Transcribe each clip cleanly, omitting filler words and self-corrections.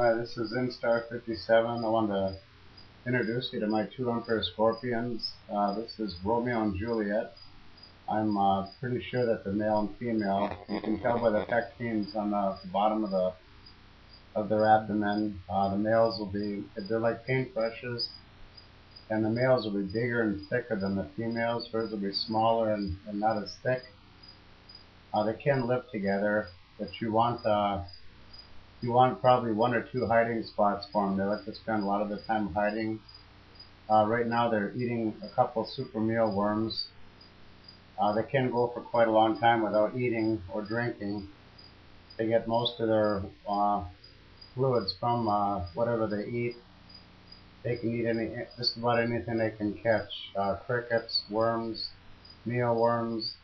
Hi, this is Instar57. I want to introduce you to my two emperor scorpions. This is Romeo and Juliet. I'm pretty sure that they're male and female. You can tell by the pectines on the bottom of their abdomen. The males will be, they're like paintbrushes, and the males will be bigger and thicker than the females. Hers will be smaller and not as thick. They can live together, but you want probably one or two hiding spots for them. They like to spend a lot of the time hiding. Right now they're eating a couple super mealworms. They can go for quite a long time without eating or drinking. They get most of their fluids from whatever they eat. They can eat just about anything they can catch. Crickets, worms, mealworms,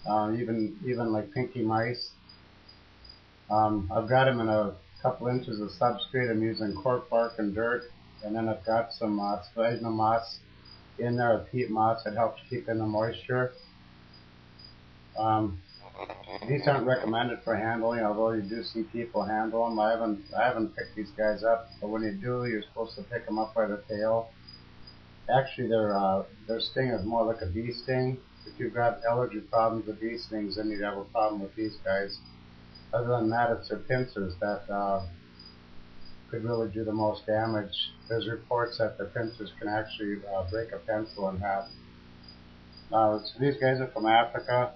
even like pinky mice. I've got them in a couple inches of substrate. I'm using cork bark and dirt, and then I've got some sphagnum moss in there, a peat moss that helps keep in the moisture. These aren't recommended for handling, although you do see people handle them. I haven't picked these guys up, but when you do, you're supposed to pick them up by the tail. Actually, their sting is more like a bee sting. If you've got allergy problems with bee stings, then you'd have a problem with these guys. Other than that, it's their pincers that could really do the most damage. There's reports that the pincers can actually break a pencil in half. So these guys are from Africa.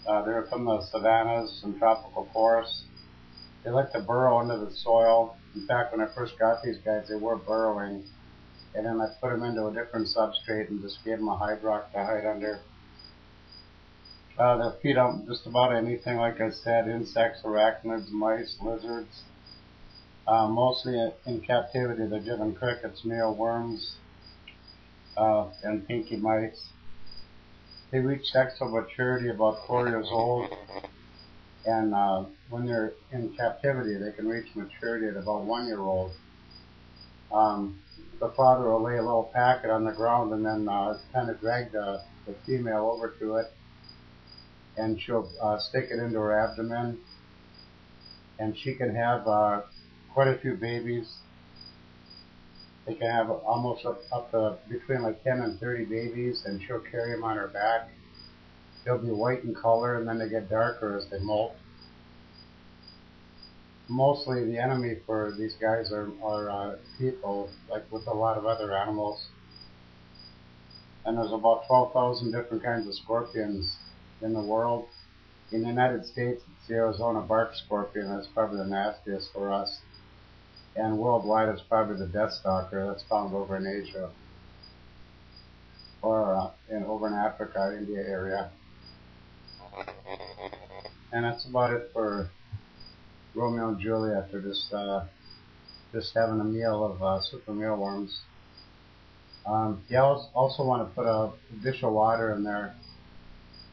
They're from the savannas and tropical forests. They like to burrow into the soil. In fact, when I first got these guys, they were burrowing. And then I put them into a different substrate and just gave them a hydrock to hide under. They'll feed on just about anything, like I said, insects, arachnids, mice, lizards. Mostly in captivity, they're given crickets, mealworms, and pinky mice. They reach sexual maturity about 4 years old, and when they're in captivity, they can reach maturity at about 1 year old. The father will lay a little packet on the ground and then kind of drag the female over to it, and she'll stick it into her abdomen, and she can have quite a few babies. They can have almost up to between like 10 and 30 babies, and she'll carry them on her back. They'll be white in color, and then they get darker as they molt. Mostly the enemy for these guys are people, like with a lot of other animals. And there's about 12,000 different kinds of scorpions in the world. In the United States, it's the Arizona bark scorpion. That's probably the nastiest for us. And worldwide, it's probably the death stalker that's found over in Asia or over in Africa, India area. And that's about it for Romeo and Juliet. They're just having a meal of super mealworms. You also want to put a dish of water in there.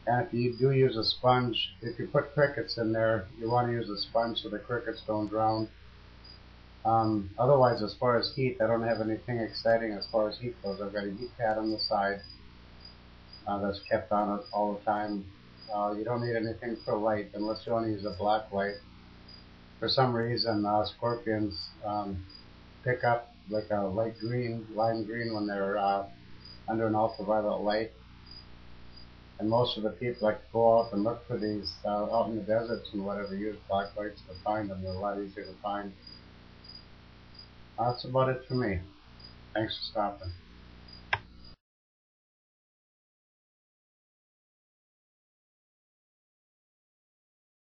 And if you do use a sponge, if you put crickets in there, you want to use a sponge so the crickets don't drown. Otherwise, as far as heat, I don't have anything exciting as far as heat goes. I've got a heat pad on the side that's kept on it all the time. You don't need anything for light unless you want to use a black light. For some reason, scorpions pick up like a light green, lime green when they're under an ultraviolet light. And most of the people like to go out and look for these out in the deserts and whatever, use black lights to find them. They're a lot easier to find. That's about it for me. Thanks for stopping.